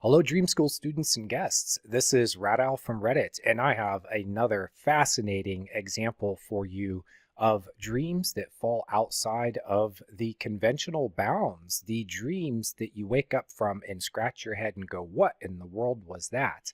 Hello, Dream School students and guests. This is RadOwl from Reddit, and I have another fascinating example for you of dreams that fall outside of the conventional bounds, the dreams that you wake up from and scratch your head and go, what in the world was that?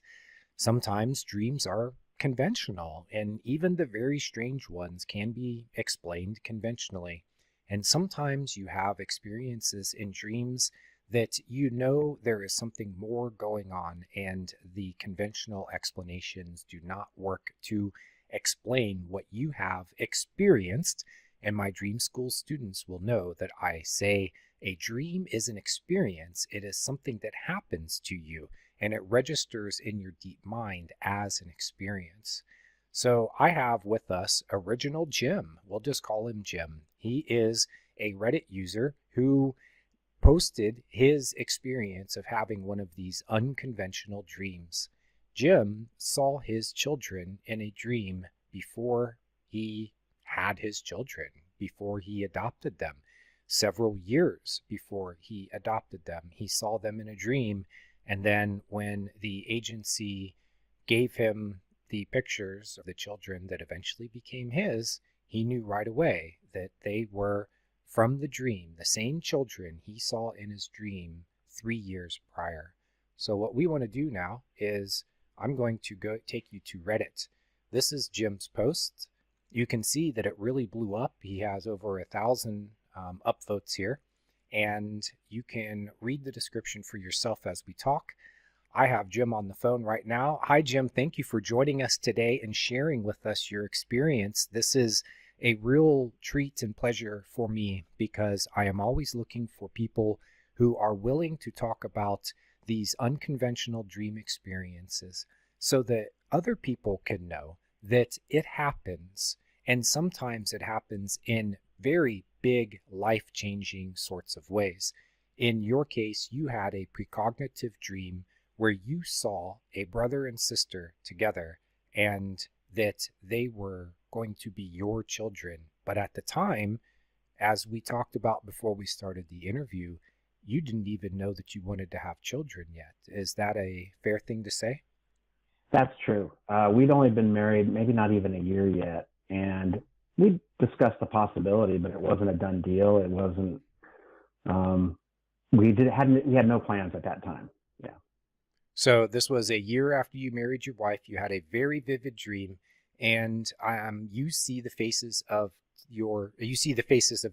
Sometimes dreams are conventional, and even the very strange ones can be explained conventionally. And sometimes you have experiences in dreams that you know there is something more going on, and the conventional explanations do not work to explain what you have experienced. And my dream school students will know that I say a dream is an experience. It is something that happens to you, and it registers in your deep mind as an experience. So I have with us Original Jim. We'll just call him Jim. He is a Reddit user who posted his experience of having one of these unconventional dreams. Jim saw his children in a dream before he had his children, before he adopted them. Several years before he adopted them, he saw them in a dream, and then when the agency gave him the pictures of the children that eventually became his, he knew right away that they were from the dream, the same children he saw in his dream 3 years prior. So what we want to do now is I'm going to go take you to Reddit. This is Jim's post. You can see that it really blew up. He has over 1,000 upvotes here, and you can read the description for yourself as we talk. I have Jim on the phone right now. Hi, Jim. Thank you for joining us today and sharing with us your experience. This is a real treat and pleasure for me because I am always looking for people who are willing to talk about these unconventional dream experiences so that other people can know that it happens, and sometimes it happens in very big, life-changing sorts of ways. In your case, you had a precognitive dream where you saw a brother and sister together and that they were going to be your children. But at the time, as we talked about before we started the interview, you didn't even know that you wanted to have children yet. Is that a fair thing to say? That's true. We'd only been married maybe not even a year yet, and we discussed the possibility, but it wasn't a done deal. It wasn't. We had no plans at that time. Yeah. So this was a year after you married your wife. You had a very vivid dream, and you see the faces of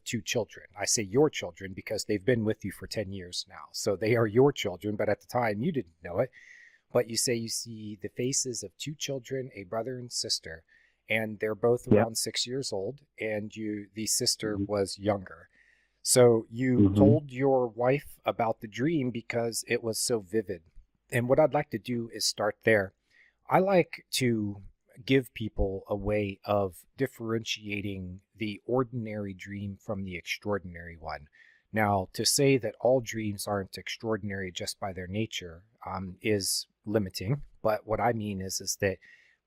two children. I say your children because they've been with you for 10 years now. So they are your children, but at the time you didn't know it. But you say you see the faces of two children, a brother and sister, and they're both around 6 years old, and the sister was younger. So you told your wife about the dream because it was so vivid. And what I'd like to do is start there. I like to give people a way of differentiating the ordinary dream from the extraordinary one. Now, to say that all dreams aren't extraordinary just by their nature is limiting. But what I mean is that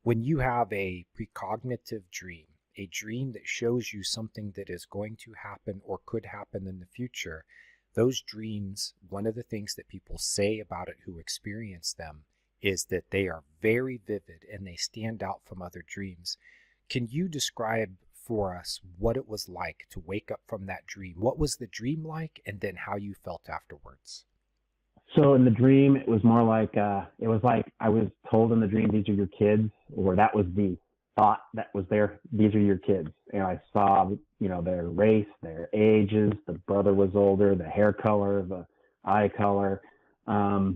when you have a precognitive dream, a dream that shows you something that is going to happen or could happen in the future, those dreams, one of the things that people say about it who experience them is that they are very vivid and they stand out from other dreams. Can you describe for us what it was like to wake up from that dream? What was the dream like, and then how you felt afterwards? So in the dream, it was more like I was told in the dream, these are your kids, or that was the thought that was there. These are your kids. And I saw, their race, their ages, the brother was older, the hair color, the eye color. I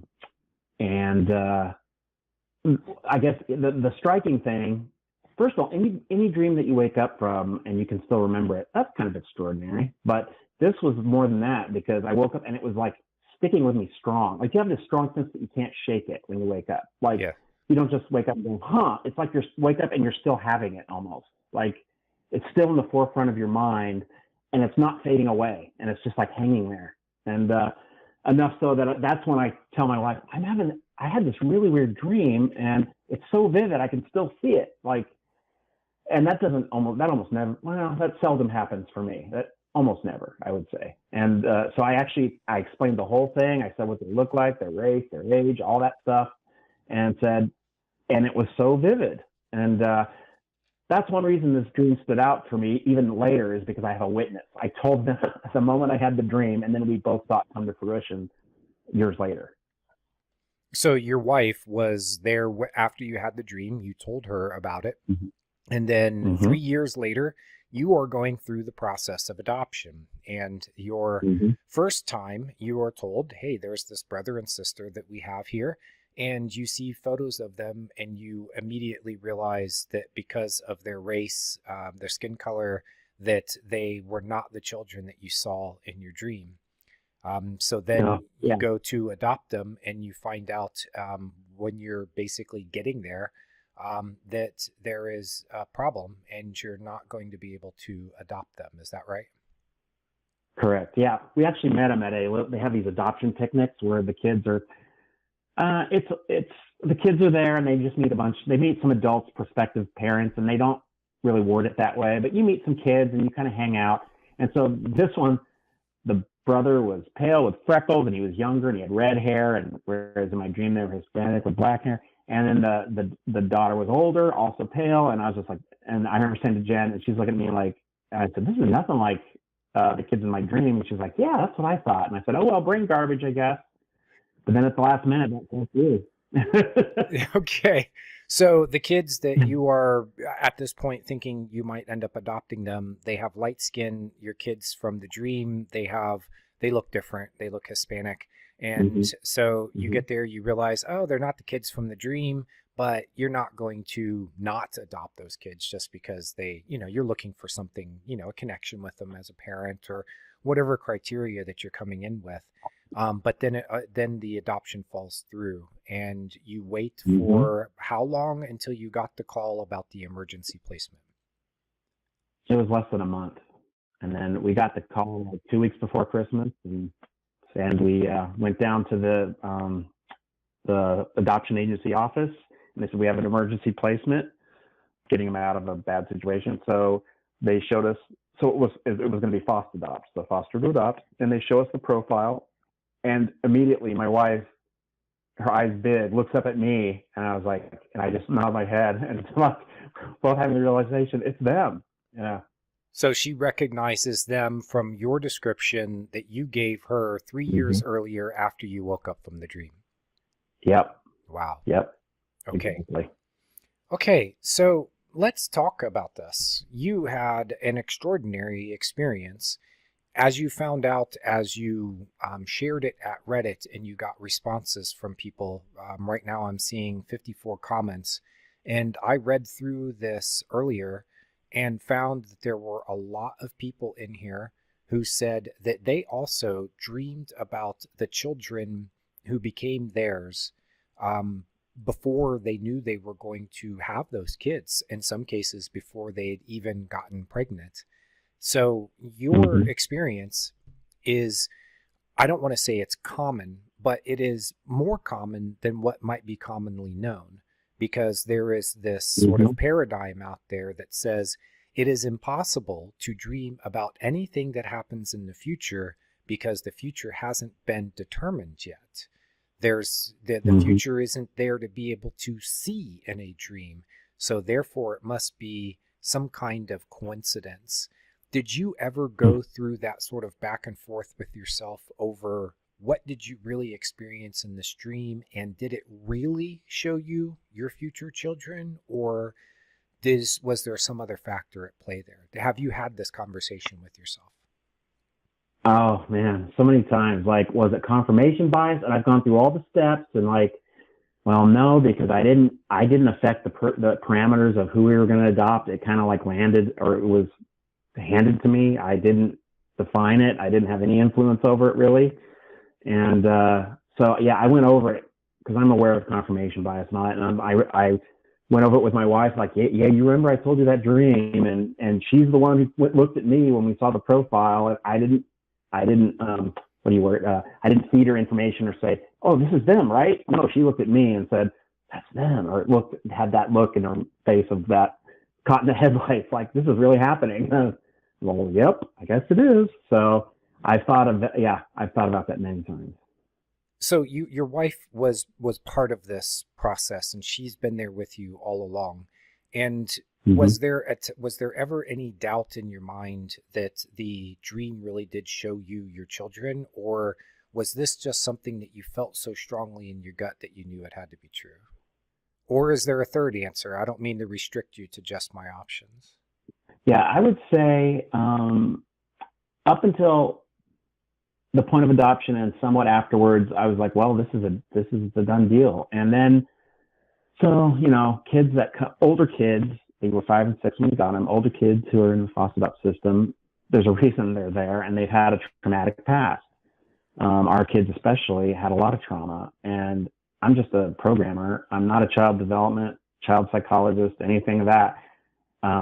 guess the striking thing, first of all, any dream that you wake up from and you can still remember it, that's kind of extraordinary. But this was more than that because I woke up and it was like sticking with me strong. Like you have this strong sense that you can't shake it when you wake up. Like you don't just wake up and go, huh? It's like you wake up and you're still having it almost. Like it's still in the forefront of your mind and it's not fading away and it's just like hanging there. And enough so that that's when I tell my wife, I had this really weird dream and it's so vivid I can still see it. Like, and that almost never, well, that seldom happens for me. almost never, I would say. And so I explained the whole thing. I said what they look like, their race, their age, all that stuff, and it was so vivid. And that's one reason this dream stood out for me even later, is because I have a witness. I told them the moment I had the dream, and then we both saw it come to fruition years later. So your wife was there after you had the dream. You told her about it. Mm-hmm. And then Mm-hmm. 3 years later, you are going through the process of adoption. And your Mm-hmm. first time, you are told, hey, there's this brother and sister that we have here. And you see photos of them, and you immediately realize that because of their race, their skin color, that they were not the children that you saw in your dream. So then you go to adopt them, and you find out when you're basically getting there that there is a problem and you're not going to be able to adopt them. Is that right? Correct. Yeah, we actually met them they have these adoption picnics where the kids are. It's the kids are there, and they just meet they meet some adults, prospective parents, and they don't really word it that way, but you meet some kids and you kind of hang out. And so this one, the brother was pale with freckles, and he was younger, and he had red hair, and whereas in my dream they were Hispanic with black hair. And then the daughter was older, also pale, and I was just like, and I remember saying to Jen, and she's looking at me like, I said, this is nothing like the kids in my dream. And she's like, yeah, that's what I thought. And I said, oh, well, brain garbage, I guess. But then at the last minute, that came through. Okay. So the kids that you are at this point thinking you might end up adopting them, they have light skin. Your kids from the dream, they look different. They look Hispanic. And so you get there, you realize, oh, they're not the kids from the dream, but you're not going to not adopt those kids just because you're looking for something, a connection with them as a parent or whatever criteria that you're coming in with. But then the adoption falls through, and you wait for how long until you got the call about the emergency placement? It was less than a month. And then we got the call like 2 weeks before Christmas, and we went down to the adoption agency office, and they said, we have an emergency placement, getting them out of a bad situation. So they showed us, so it was going to be foster adopt, so foster to adopt, and they show us the profile. And immediately my wife, her eyes big, looks up at me, and I was like, and I just nod my head, and it's like both having the realization, it's them. Yeah. So she recognizes them from your description that you gave her 3 years earlier after you woke up from the dream. Yep. Wow. Yep. Okay. Exactly. Okay. So let's talk about this. You had an extraordinary experience. As you found out, as you shared it at Reddit, and you got responses from people, right now I'm seeing 54 comments, and I read through this earlier and found that there were a lot of people in here who said that they also dreamed about the children who became theirs before they knew they were going to have those kids, in some cases before they'd even gotten pregnant. So your experience is, I don't want to say it's common, but it is more common than what might be commonly known, because there is this sort of paradigm out there that says it is impossible to dream about anything that happens in the future because the future hasn't been determined yet. There's the future isn't there to be able to see in a dream. So therefore it must be some kind of coincidence. Did you ever go through that sort of back and forth with yourself over what did you really experience in this dream? And did it really show you your future children? Or was there some other factor at play there? Have you had this conversation with yourself? Oh man, so many times. Like, was it confirmation bias? And I've gone through all the steps, and like, well, no, because I didn't affect the parameters of who we were going to adopt. It kind of like landed, or it was handed to me. I didn't define it. I didn't have any influence over it really. And so yeah, I went over it because I'm aware of confirmation bias and all that. And I went over it with my wife, like, yeah, you remember I told you that dream, and she's the one who looked at me when we saw the profile. I didn't I didn't feed her information or say, oh, this is them, right? No, she looked at me and said, that's them, or had that look in her face of that caught in the headlights, like, this is really happening. well, yep, I guess it is. So I've thought of that. Yeah, I've thought about that many times. So your wife was part of this process, and she's been there with you all along. And Hmm. was there ever any doubt in your mind that the dream really did show you your children, or was this just something that you felt so strongly in your gut that you knew it had to be true? Or is there a third answer? I don't mean to restrict you to just my options. Yeah, I would say up until the point of adoption and somewhat afterwards, I was like, well, this is the done deal. And then, so older kids, they were 5 and 6 when we got them. Older kids who are in the foster adopt system, there's a reason they're there, and they've had a traumatic past. Our kids especially had a lot of trauma, and I'm just a programmer. I'm not a child development, child psychologist, anything of that.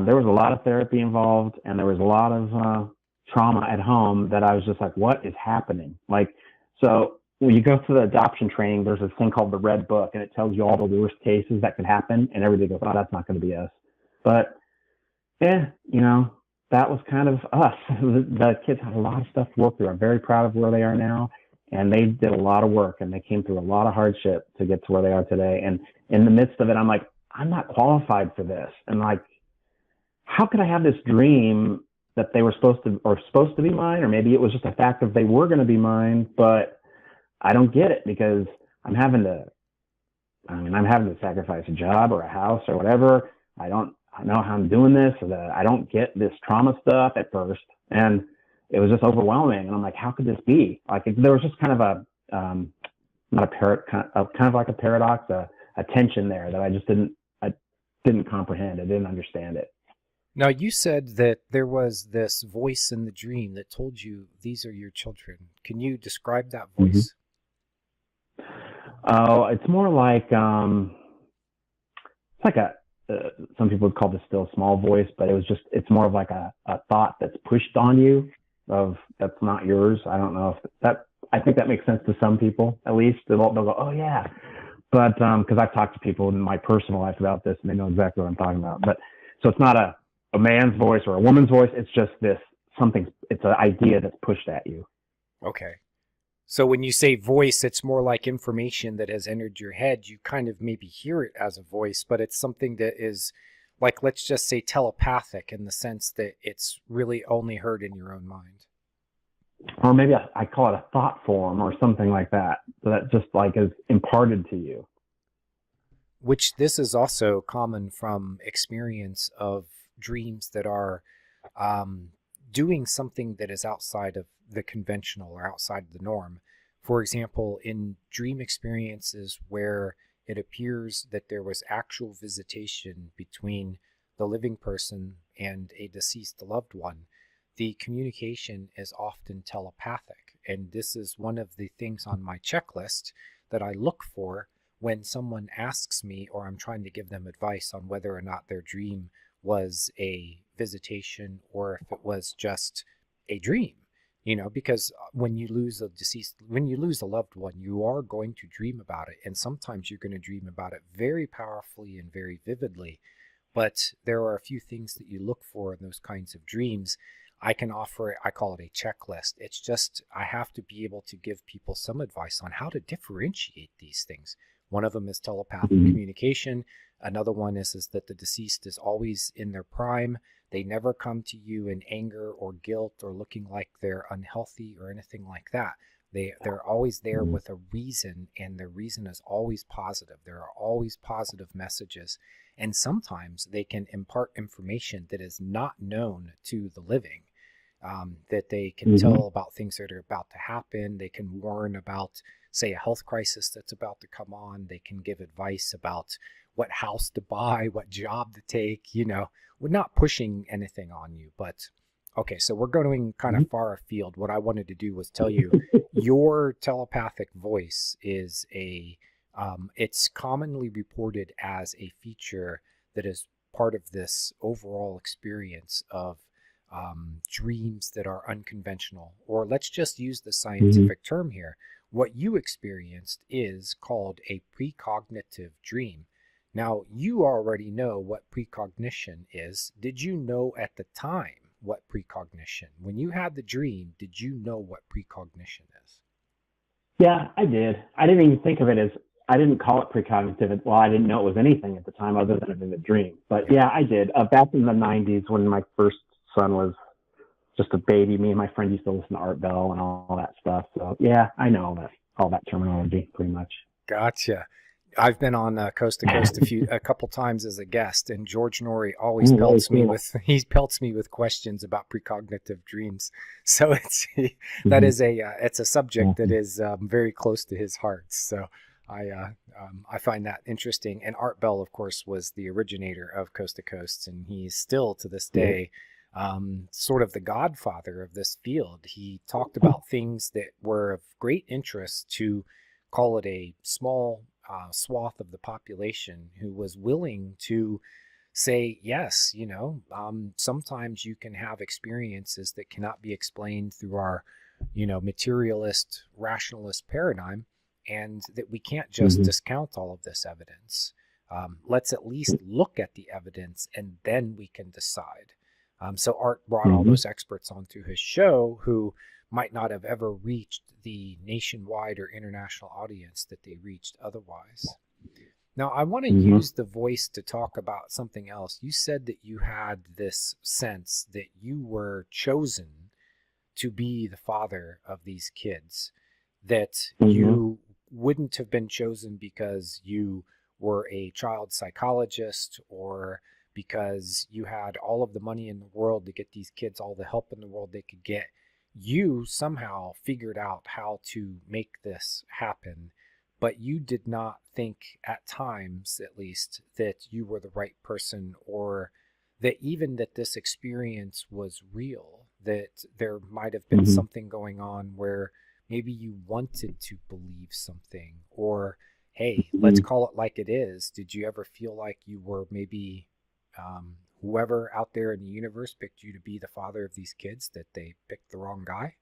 There was a lot of therapy involved, and there was a lot of trauma at home that I was just like, what is happening? Like, so when you go to the adoption training, there's this thing called the Red Book, and it tells you all the worst cases that could happen, and everybody goes, oh, that's not going to be us. But, that was kind of us. The kids had a lot of stuff to work through. I'm very proud of where they are now, and they did a lot of work, and they came through a lot of hardship to get to where they are today. And in the midst of it, I'm like, I'm not qualified for this. And like, how could I have this dream that they were supposed to be mine, or maybe it was just a fact of they were going to be mine, but I don't get it because I'm having to sacrifice a job or a house or whatever. I don't know how I'm doing this, or that I don't get this trauma stuff at first. And it was just overwhelming. And I'm like, how could this be? Like, there was just kind of not a kind of like a paradox, a tension there that I didn't comprehend. I didn't understand it. Now, you said that there was this voice in the dream that told you these are your children. Can you describe that Mm-hmm. voice? Oh, it's more like it's like some people would call this still a small voice, but it's more of like a thought that's pushed on you of that's not yours. I don't know if that I think that makes sense to some people at least. They'll go, oh yeah, but because I've talked to people in my personal life about this and they know exactly what I'm talking about. But so it's not a man's voice or a woman's voice. It's just it's an idea that's pushed at you. Okay. So when you say voice, it's more like information that has entered your head. You kind of maybe hear it as a voice, but it's something that is like, let's just say telepathic in the sense that it's really only heard in your own mind. Or maybe I call it a thought form or something like that. So that just like is imparted to you. Which this is also common from experience of dreams that are um, doing something that is outside of the conventional or outside of the norm. For example, in dream experiences where it appears that there was actual visitation between the living person and a deceased loved one, the communication is often telepathic. And this is one of the things on my checklist that I look for when someone asks me or I'm trying to give them advice on whether or not their dream was a visitation or if it was just a dream. Because when you lose a loved one, you are going to dream about it. And sometimes you're going to dream about it very powerfully and very vividly. But there are a few things that you look for in those kinds of dreams. I can offer it, I call it a checklist. It's just, I have to be able to give people some advice on how to differentiate these things. One of them is telepathic Mm-hmm. communication. Another one is that the deceased is always in their prime. They never come to you in anger or guilt or looking like they're unhealthy or anything like that. They're always there Mm-hmm. with a reason, and their reason is always positive. There are always positive messages. And sometimes they can impart information that is not known to the living, that they can Mm-hmm. tell about things that are about to happen. They can warn about, say, a health crisis that's about to come on. They can give advice about what house to buy, what job to take. We're not pushing anything on you, but okay, so we're going kind of far afield. What I wanted to do was tell you your telepathic voice is it's commonly reported as a feature that is part of this overall experience of dreams that are unconventional. Or let's just use the Mm-hmm. scientific term here. What you experienced is called a precognitive dream. Now, you already know what precognition is. Did you know at the time what precognition. When you had the dream, did you know what precognition is? Yeah, I did. I didn't even think of it as, I didn't call it precognitive. Well, I didn't know it was anything at the time other than it being a dream. But Yeah. yeah, I did. Back in the 90s when my first son was just a baby, me and my friend used to listen to RadOwl and all that stuff. So yeah, I know all that terminology pretty much. Gotcha. I've been on Coast to Coast a couple times as a guest, and George Norrie always Very pelts me cool. with he pelts me with questions about precognitive dreams. So that Mm-hmm. is it's a subject that Awesome. is very close to his heart. So I find that interesting. And Art Bell, of course, was the originator of Coast to Coast, and he's still to this Yeah. day sort of the godfather of this field. He talked about things that were of great interest to, call it, a small swath of the population who was willing to say, yes, sometimes you can have experiences that cannot be explained through our, materialist, rationalist paradigm, and that we can't just Mm-hmm. discount all of this evidence. Let's at least look at the evidence and then we can decide. So Art brought all Mm-hmm. those experts onto his show who might not have ever reached the nationwide or international audience that they reached otherwise. Now, I want to Mm-hmm. use the voice to talk about something else. You said that you had this sense that you were chosen to be the father of these kids, that Mm-hmm. you wouldn't have been chosen because you were a child psychologist or because you had all of the money in the world to get these kids all the help in the world they could get. You somehow figured out how to make this happen, but you did not think, at times at least, that you were the right person, or that even that this experience was real, that there might have been Mm-hmm. something going on where maybe you wanted to believe something, or hey, let's Mm-hmm. call it like it is. Did you ever feel like you were maybe whoever out there in the universe picked you to be the father of these kids, that they picked the wrong guy?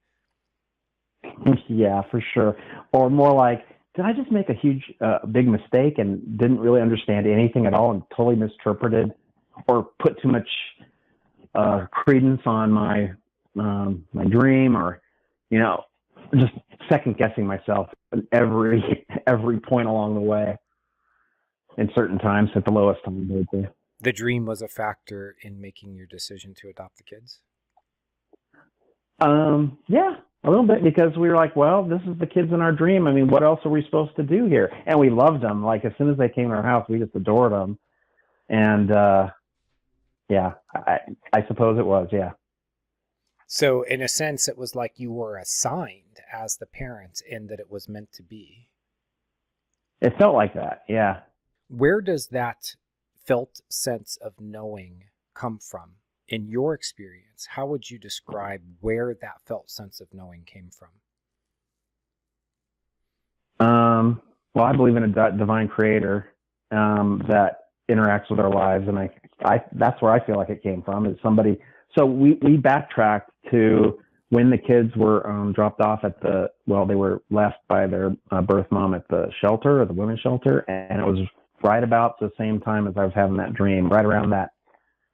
Yeah, for sure. Or more like, did I just make a huge, big mistake and didn't really understand anything at all and totally misinterpreted or put too much credence on my dream, or you know, just second guessing myself at every point along the way. In certain times, at the lowest time, maybe. The dream was a factor in making your decision to adopt the kids? Yeah, a little bit, because we were like, well, this is the kids in our dream. I mean, what else are we supposed to do here? And we loved them. Like as soon as they came to our house, we just adored them. And yeah, I suppose it was. Yeah, So, in a sense, it was like you were assigned as the parent and that it was meant to be. it felt like that. Yeah. Where does that felt sense of knowing come from in your experience? How would you describe where that felt sense of knowing came from? Well, I believe in a divine creator that interacts with our lives, and I that's where I feel like it came from. Is somebody. So we backtracked to when the kids were dropped off at they were left by their birth mom at the shelter, or the women's shelter, and it was right about the same time as I was having that dream, right around that,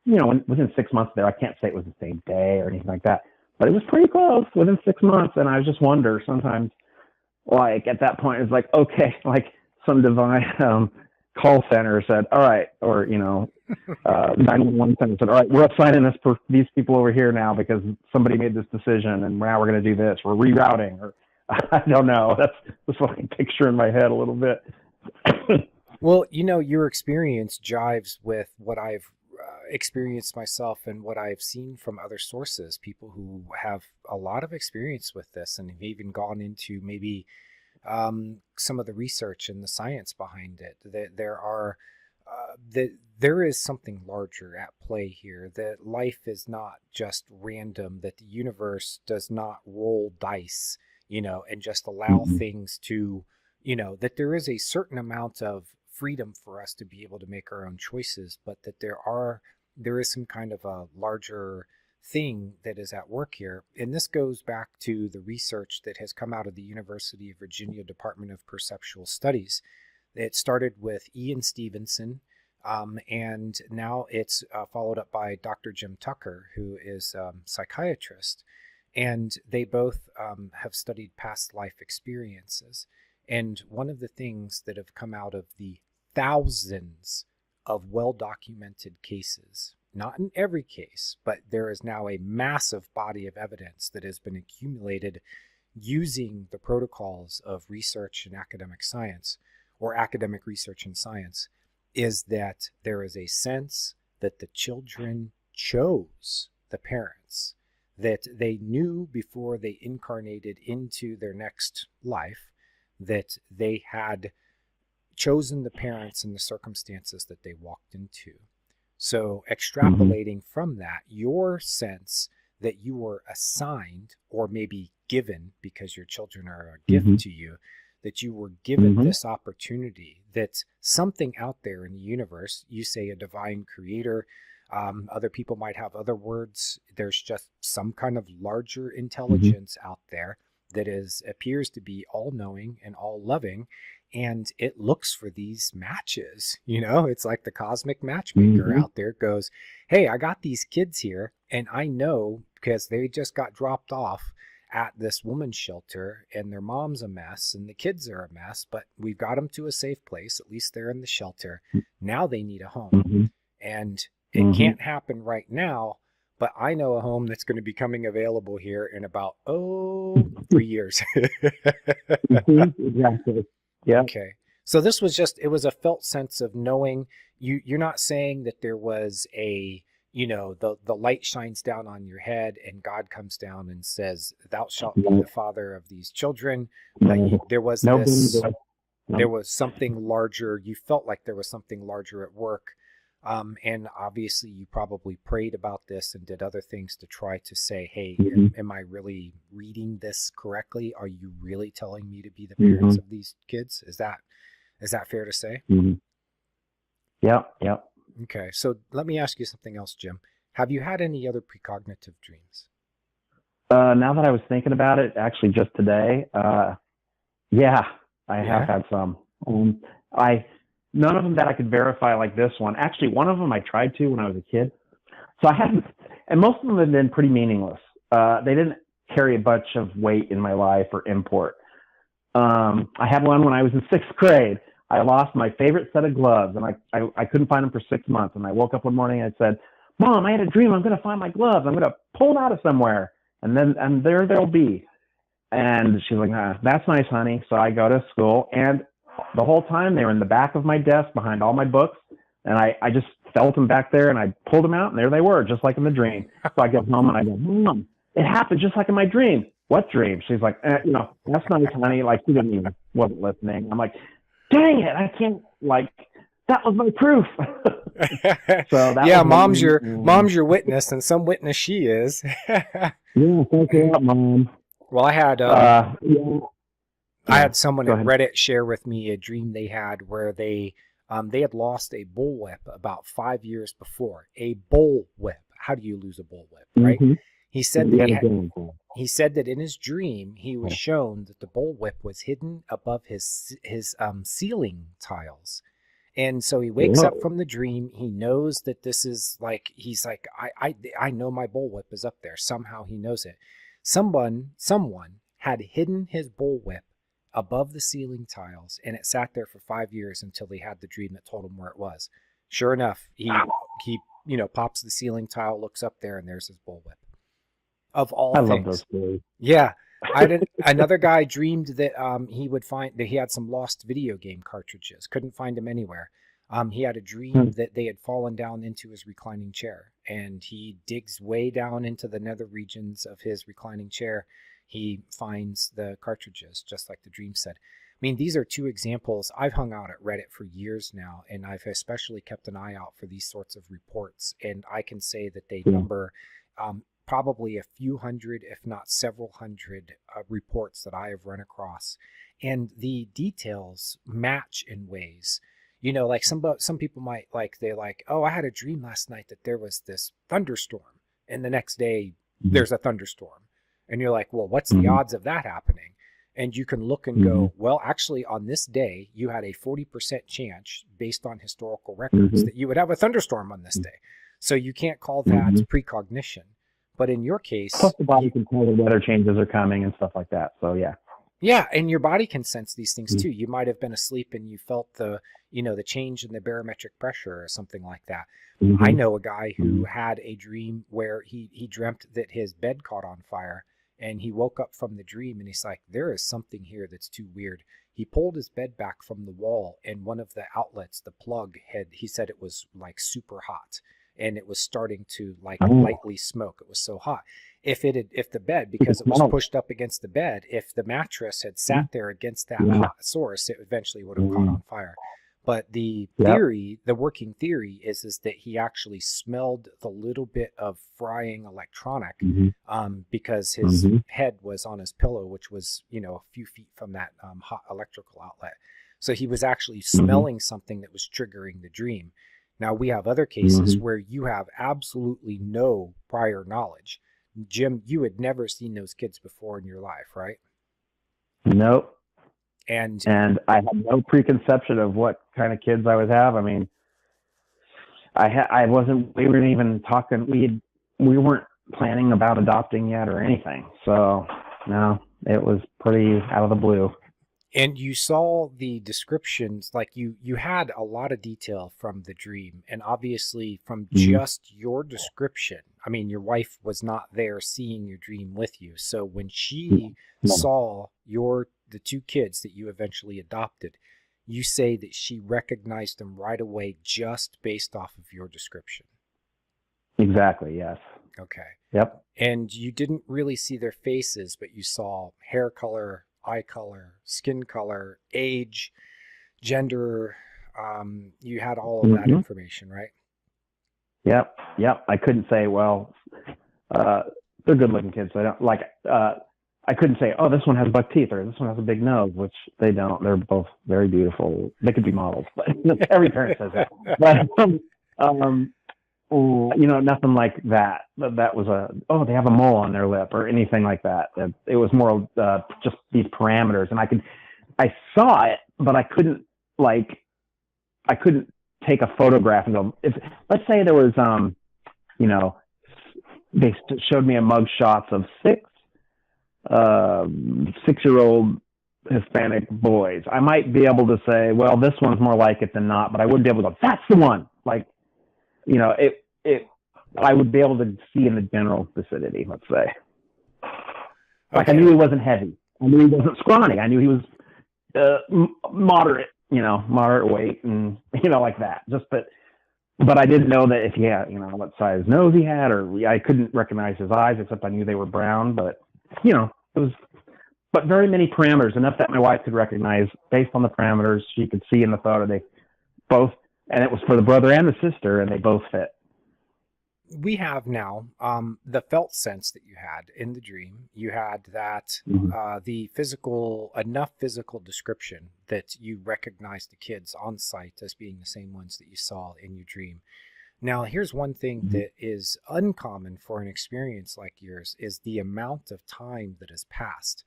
within 6 months there. I can't say it was the same day or anything like that, but it was pretty close, within 6 months. And I just wonder sometimes, like at that point, it's like, okay, like some divine call center said, all right, or 911 center said, all right, we're assigning this for these people over here now because somebody made this decision, and now we're going to do this. We're rerouting, or I don't know. That's what I picture in my head a little bit. Well, your experience jives with what I've experienced myself and what I've seen from other sources, people who have a lot of experience with this and have even gone into maybe some of the research and the science behind it. That there is something larger at play here. That life is not just random. That the universe does not roll dice, and just allow Mm-hmm. things to, that there is a certain amount of freedom for us to be able to make our own choices, but that there is some kind of a larger thing that is at work here. And this goes back to the research that has come out of the University of Virginia Department of Perceptual Studies. It started with Ian Stevenson And now it's followed up by Dr. Jim Tucker, who is a psychiatrist. And they both have studied past life experiences. And one of the things that have come out of the thousands of well-documented cases, not in every case, but there is now a massive body of evidence that has been accumulated using the protocols of research in academic science or academic research in science, is that there is a sense that the children chose the parents, that they knew before they incarnated into their next life that they had chosen the parents and the circumstances that they walked into. So extrapolating from that, your sense that you were assigned or maybe given, because your children are a gift to you, that you were given this opportunity, that something out there in the universe, you say a divine creator, other people might have other words, there's just some kind of larger intelligence out there that appears to be all-knowing and all-loving, and it looks for these matches. It's like the cosmic matchmaker out there goes, hey, I got these kids here, and I know because they just got dropped off at this woman's shelter, and their mom's a mess, and the kids are a mess, but we've got them to a safe place. At least they're in the shelter. Now they need a home. And it can't happen right now, but I know a home that's going to be coming available here in about, 3 years. Exactly. Yeah. Okay. So this was it was a felt sense of knowing. You're not saying that there was the light shines down on your head and God comes down and says, thou shalt be the father of these children. There was there was something larger. You felt like there was something larger at work. And obviously you probably prayed about this and did other things to try to say, hey, am I really reading this correctly? Are you really telling me to be the parents of these kids? Is that fair to say? Yep. Okay. So let me ask you something else, Jim. Have you had any other precognitive dreams? Now that I was thinking about it, actually just today, I have had some. None of them that I could verify like this one. Actually, one of them I tried to when I was a kid. So I hadn't, and most of them have been pretty meaningless. They didn't carry a bunch of weight in my life or import. I had one when I was in 6th grade. I lost my favorite set of gloves, and I couldn't find them for 6 months. And I woke up one morning and I said, Mom, I had a dream. I'm going to find my gloves. I'm going to pull them out of somewhere. And there they'll be. And she's like, that's nice, honey. So I go to school, and the whole time they were in the back of my desk behind all my books. And I just felt them back there, and I pulled them out, and there they were, just like in the dream. So I get home and I go, Mom, it happened just like in my dream. What dream? She's like, that's nice, honey. Like, she wasn't listening. I'm like, dang it, I can't, that was my proof. So that mom's your witness, and some witness she is. Yeah, thank you, Mom. Well, I had someone at Reddit share with me a dream they had where they had lost a bullwhip about 5 years before. A bullwhip. How do you lose a bullwhip, right? He said that in his dream he was shown that the bullwhip was hidden above his ceiling tiles. And so he wakes up from the dream. He knows that this is he's like, I know my bullwhip is up there. Somehow he knows it. Someone had hidden his bullwhip above the ceiling tiles, and it sat there for 5 years until he had the dream that told him where it was. Sure enough, he pops the ceiling tile, looks up there, and there's his bullwhip. Of all things. I love those stories. Yeah. Another guy dreamed that he would find that he had some lost video game cartridges. Couldn't find them anywhere. He had a dream that they had fallen down into his reclining chair, and he digs way down into the nether regions of his reclining chair. He finds the cartridges, just like the dream said. I mean, these are two examples. I've hung out at Reddit for years now, and I've especially kept an eye out for these sorts of reports. And I can say that they number probably a few hundred, if not several hundred reports that I have run across. And the details match in ways. Like some people might I had a dream last night that there was this thunderstorm, and the next day there's a thunderstorm. And you're like, well, what's the odds of that happening? And you can look and go, well, actually, on this day, you had a 40% chance, based on historical records, that you would have a thunderstorm on this day. So you can't call that precognition. But in your case, plus the body can tell the weather changes are coming and stuff like that. So yeah. Yeah, and your body can sense these things too. You might have been asleep and you felt the, the change in the barometric pressure or something like that. I know a guy who had a dream where he dreamt that his bed caught on fire, and he woke up from the dream and he's like, there is something here that's too weird. He pulled his bed back from the wall, and one of the outlets, the plug, he said it was like super hot, and it was starting to like lightly smoke. It was so hot. If the bed, because it was pushed up against the bed, if the mattress had sat there against that hot source, it eventually would have caught on fire. But the theory, the working theory is that he actually smelled the little bit of frying electronic, because his head was on his pillow, which was, a few feet from that hot electrical outlet. So he was actually smelling something that was triggering the dream. Now, we have other cases where you have absolutely no prior knowledge. Jim, you had never seen those kids before in your life, right? Nope. And I had no preconception of what kind of kids I would have. I mean, we weren't even talking, we weren't planning about adopting yet or anything. So no, it was pretty out of the blue. And you saw the descriptions, like you had a lot of detail from the dream, and obviously from just your description. I mean, your wife was not there seeing your dream with you. So when she saw the two kids that you eventually adopted, you say that she recognized them right away just based off of your description. Exactly, yes. Okay. Yep. And you didn't really see their faces, but you saw hair color, eye color, skin color, age, gender. You had all of that information, right? Yep. I couldn't say, well, they're good looking kids. So I don't like, I couldn't say, oh, this one has buck teeth or this one has a big nose, which they don't. They're both very beautiful. They could be models, but every parent says that. But, nothing like that. That was they have a mole on their lip or anything like that. It was more just these parameters, and I saw it, but I couldn't take a photograph and go. Let's say there was, they showed me a mug shots of 6-year-old Hispanic boys. I might be able to say, well, this one's more like it than not, but I wouldn't be able to go, that's the one. Like, I would be able to see in the general vicinity, let's say. Like, I knew he wasn't heavy. I knew he wasn't scrawny. I knew he was moderate weight and, like that. Just that, but I didn't know that if he had, what size nose he had, or I couldn't recognize his eyes, except I knew they were brown. But, it was, but very many parameters, enough that my wife could recognize based on the parameters she could see in the photo. They both, and it was for the brother and the sister, and they both fit. We have now the felt sense that you had in the dream. You had that the enough physical description that you recognized the kids on site as being the same ones that you saw in your dream. Now, here's one thing that is uncommon for an experience like yours is the amount of time that has passed.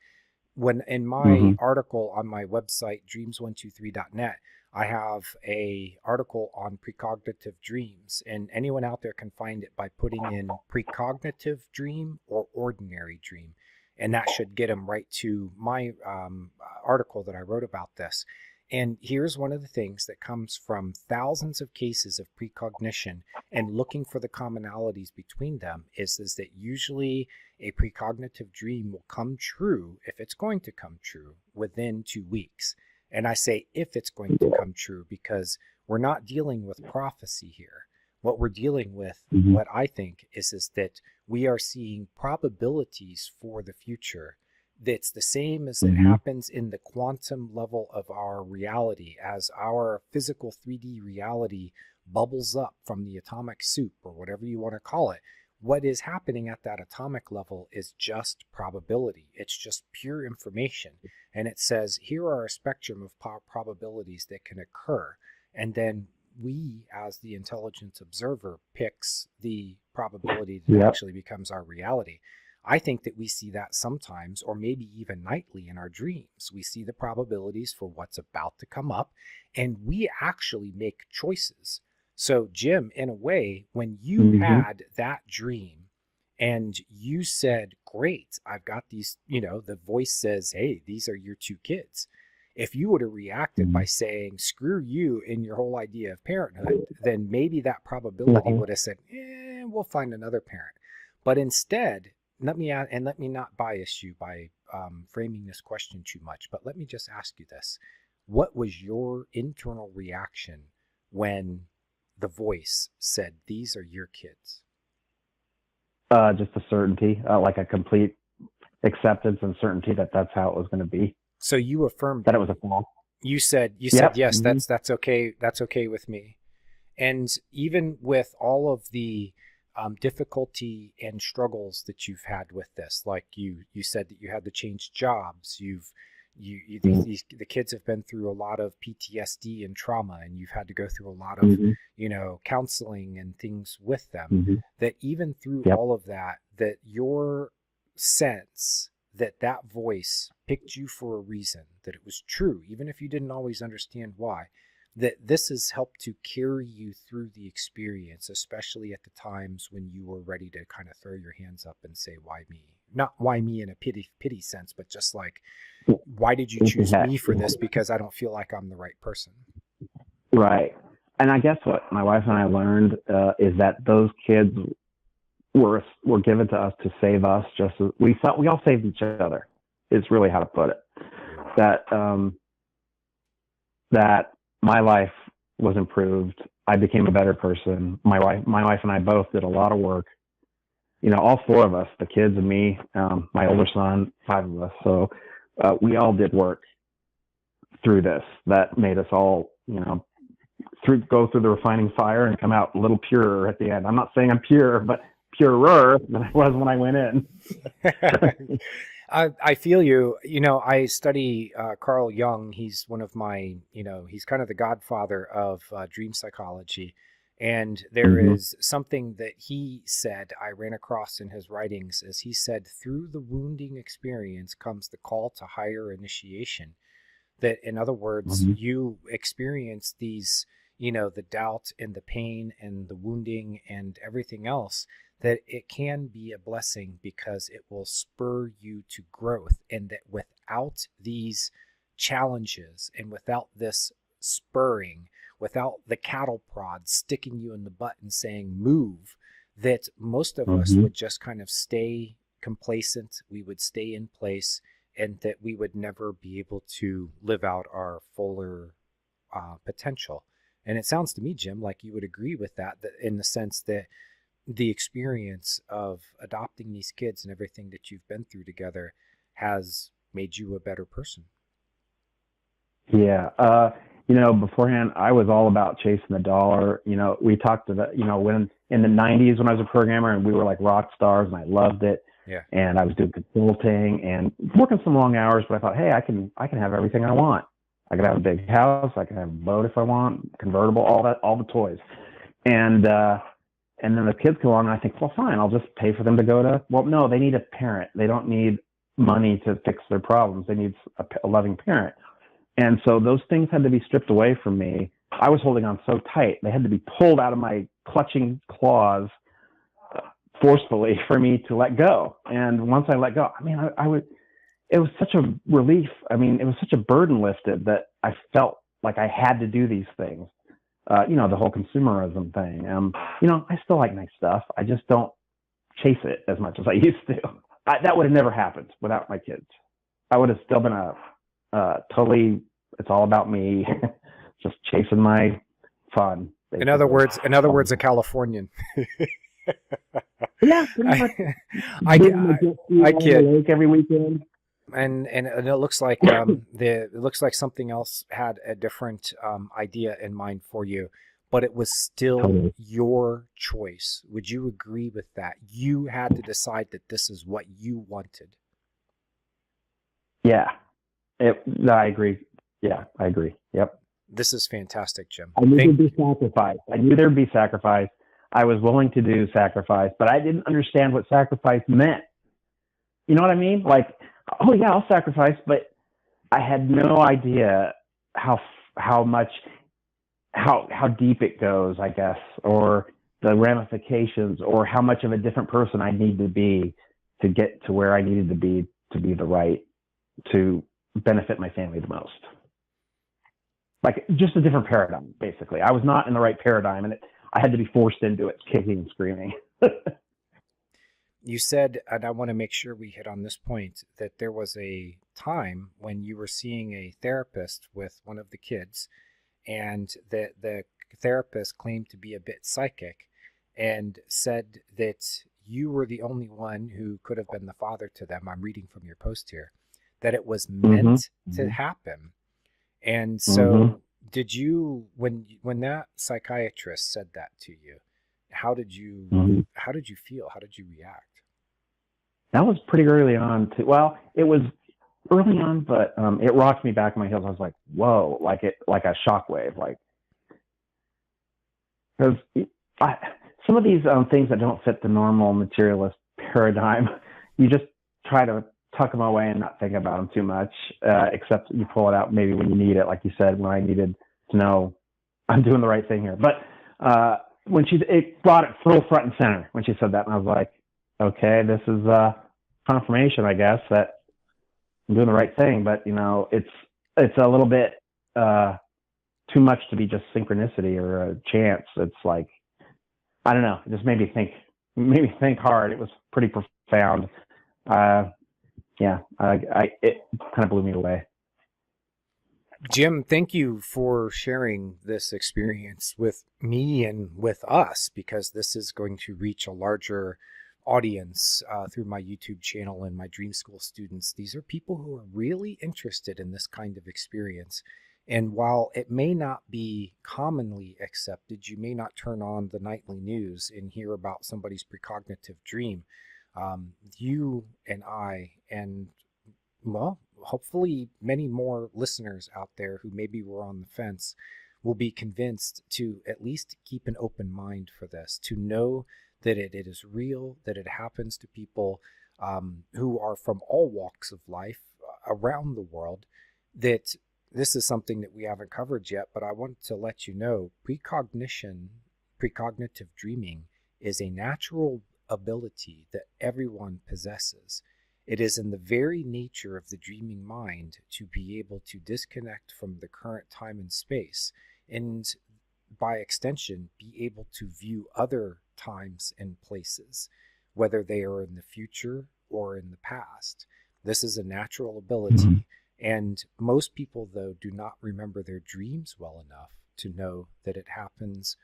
When in my article on my website, dreams123.net, I have a article on precognitive dreams, and anyone out there can find it by putting in precognitive dream or ordinary dream, and that should get them right to my article that I wrote about this. And here's one of the things that comes from thousands of cases of precognition and looking for the commonalities between them is that usually a precognitive dream will come true, if it's going to come true, within 2 weeks. And I say if it's going to come true because we're not dealing with prophecy here. What we're dealing with, what I think, is that we are seeing probabilities for the future that's the same as it happens in the quantum level of our reality, as our physical 3D reality bubbles up from the atomic soup or whatever you want to call it. What is happening at that atomic level is just probability. It's just pure information. And it says, here are a spectrum of probabilities that can occur. And then we, as the intelligence observer, picks the probability that actually becomes our reality. I think that we see that sometimes, or maybe even nightly in our dreams. We see the probabilities for what's about to come up, and we actually make choices. So, Jim, in a way, when you Mm-hmm. had that dream and you said, great, I've got these, the voice says, hey, these are your two kids. If you would have reacted by saying, screw you in your whole idea of parenthood, then maybe that probability Mm-hmm. would have said, we'll find another parent. But instead, let me add, and let me not bias you by framing this question too much, but let me just ask you this. What was your internal reaction when the voice said, these are your kids? Just a certainty, like a complete acceptance and certainty that that's how it was going to be. So you affirmed That it it. was a fall. You said Yep. yes, Mm-hmm. that's okay. That's okay with me. And even with all of the difficulty and struggles that you've had with this, like you said that you had to change jobs, the kids have been through a lot of PTSD and trauma, and you've had to go through a lot of Mm-hmm. counseling and things with them. Mm-hmm. That even through Yep. all of that, that your sense that that voice picked you for a reason, that it was true, even if you didn't always understand why, that this has helped to carry you through the experience, especially at the times when you were ready to kind of throw your hands up and say, why me? Not why me in a pity sense, but just like, why did you choose Yeah. me for this? Because I don't feel like I'm the right person. Right. And I guess what my wife and I learned is that those kids were given to us to save us, just as we thought we all saved each other. Is really how to put it. That my life was improved. I became a better person. My wife and I both did a lot of work. All four of us, the kids and me, my older son, five of us. So we all did work through this that made us all, go through the refining fire and come out a little purer at the end. I'm not saying I'm pure, but purer than I was when I went in. I feel you. I study Carl Jung. He's one of my, he's kind of the godfather of dream psychology. And there Mm-hmm. is something that he said I ran across in his writings, as he said, through the wounding experience comes the call to higher initiation. That, in other words, Mm-hmm. you experience these, the doubt and the pain and the wounding and everything else, that it can be a blessing because it will spur you to growth. And that without these challenges and without this spurring, without the cattle prod sticking you in the butt and saying move, that most of us Mm-hmm. would just kind of stay complacent. We would stay in place, and that we would never be able to live out our fuller potential. And it sounds to me, Jim, like you would agree with that, that in the sense that the experience of adopting these kids and everything that you've been through together has made you a better person. Yeah. Beforehand, I was all about chasing the dollar. We talked to when in the 90s when I was a programmer and we were like rock stars and I loved it. Yeah. And I was doing consulting and working some long hours, but I thought, hey, I can have everything I want. I could have a big house. I can have a boat if I want, convertible, all the toys. And then the kids come along and I think, well, fine, I'll just pay for them to go to, well, no, they need a parent. They don't need money to fix their problems. They need a loving parent. And so those things had to be stripped away from me. I was holding on so tight. They had to be pulled out of my clutching claws forcefully for me to let go. And once I let go, it was such a relief. It was such a burden lifted that I felt like I had to do these things. The whole consumerism thing. I still like nice stuff. I just don't chase it as much as I used to. That would have never happened without my kids. I would have still been totally, it's all about me, just chasing my fun. Basically. In other words, a Californian. Yeah, pretty much. I kid. Lake every weekend. And it looks like it looks like something else had a different idea in mind for you, but it was still your choice. Would you agree with that? You had to decide that this is what you wanted. Yeah, I agree. Yeah, I agree. Yep. This is fantastic, Jim. I knew there'd be sacrifice. I was willing to do sacrifice, but I didn't understand what sacrifice meant. You know what I mean? Like, oh yeah, I'll sacrifice, but I had no idea how much how deep it goes, I guess, or the ramifications, or how much of a different person I need to be to get to where I needed to be the right to benefit my family the most. Like just a different paradigm, basically. I was not in the right paradigm, and I had to be forced into it, kicking and screaming. You said, and I want to make sure we hit on this point, that there was a time when you were seeing a therapist with one of the kids, and that the therapist claimed to be a bit psychic and said that you were the only one who could have been the father to them. I'm reading from your post here, that it was Mm-hmm. meant to happen. And Mm-hmm. so did you, when that psychiatrist said that to you, how did you Mm-hmm. how did you feel? How did you react? That was pretty early on too. Well, it was early on, but it rocked me back in my heels. I was like, whoa, like a shockwave, like, because some of these things that don't fit the normal materialist paradigm, you just try to tuck them away and not think about them too much, except you pull it out maybe when you need it, like you said, when I needed to know I'm doing the right thing here. But when it brought it full front and center when she said that, and I was like, okay, this is confirmation, I guess, that I'm doing the right thing. But it's a little bit too much to be just synchronicity or a chance. It's like, I don't know. It just made me think hard. It was pretty profound. Yeah, it kind of blew me away. Jim, thank you for sharing this experience with me and with us, because this is going to reach a larger audience through my YouTube channel and my Dream School students. These are people who are really interested in this kind of experience. And while it may not be commonly accepted, you may not turn on the nightly news and hear about somebody's precognitive dream. You and I, and well, hopefully many more listeners out there who maybe were on the fence, will be convinced to at least keep an open mind for this, to know that it is real, that it happens to people who are from all walks of life around the world, that this is something that we haven't covered yet, but I want to let you know precognitive dreaming is a natural ability that everyone possesses. It is in the very nature of the dreaming mind to be able to disconnect from the current time and space, and by extension, be able to view other times and places, whether they are in the future or in the past. This is a natural Mm-hmm. ability, and most people, though, do not remember their dreams well enough to know that it happens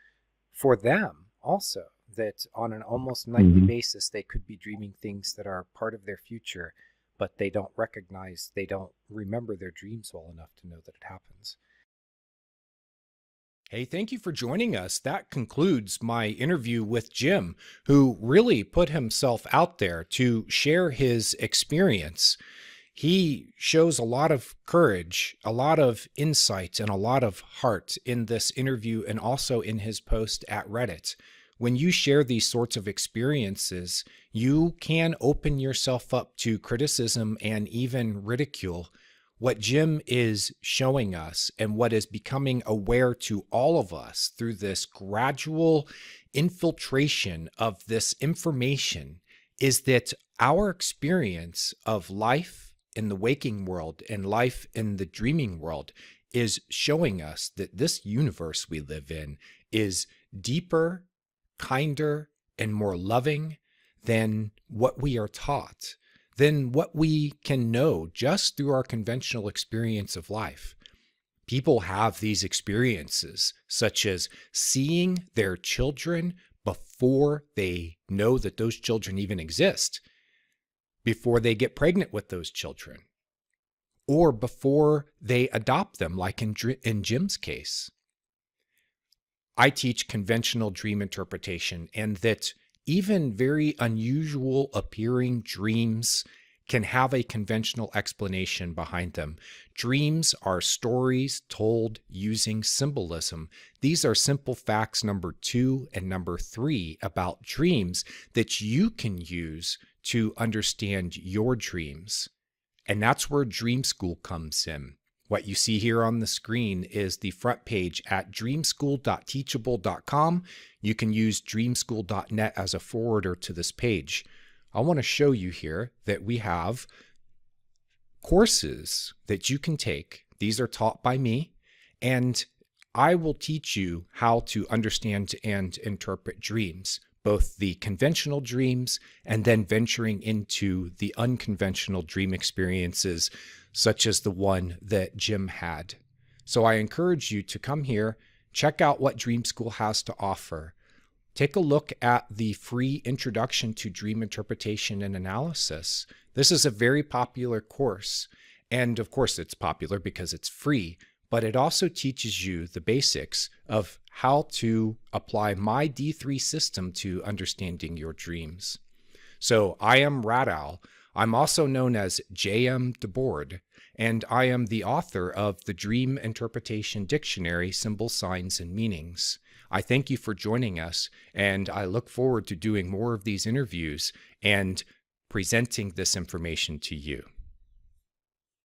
for them also, that on an almost nightly Mm-hmm. basis they could be dreaming things that are part of their future, but they don't remember their dreams well enough to know that it happens. Hey, thank you for joining us. That concludes my interview with Jim, who really put himself out there to share his experience. He shows a lot of courage, a lot of insight, and a lot of heart in this interview, and also in his post at Reddit. When you share these sorts of experiences, you can open yourself up to criticism and even ridicule. What Jim is showing us, and what is becoming aware to all of us through this gradual infiltration of this information, is that our experience of life in the waking world and life in the dreaming world is showing us that this universe we live in is deeper, kinder, and more loving than what we are taught, than what we can know just through our conventional experience of life. People have these experiences, such as seeing their children before they know that those children even exist, before they get pregnant with those children, or before they adopt them, like in Jim's case. I teach conventional dream interpretation, and that even very unusual appearing dreams can have a conventional explanation behind them. Dreams are stories told using symbolism. These are simple facts number 2 and number 3 about dreams that you can use to understand your dreams. And that's where Dream School comes in. What you see here on the screen is the front page at dreamschool.teachable.com. You can use dreamschool.net as a forwarder to this page. I want to show you here that we have courses that you can take. These are taught by me, and I will teach you how to understand and interpret dreams, both the conventional dreams and then venturing into the unconventional dream experiences, such as the one that Jim had. So I encourage you to come here, check out what Dream School has to offer. Take a look at the free Introduction to Dream Interpretation and Analysis. This is a very popular course. And of course, it's popular because it's free, but it also teaches you the basics of how to apply my D3 system to understanding your dreams. So I am RadOwl. I'm also known as J.M. DeBoard, and I am the author of the Dream Interpretation Dictionary, Symbols, Signs, and Meanings. I thank you for joining us, and I look forward to doing more of these interviews and presenting this information to you.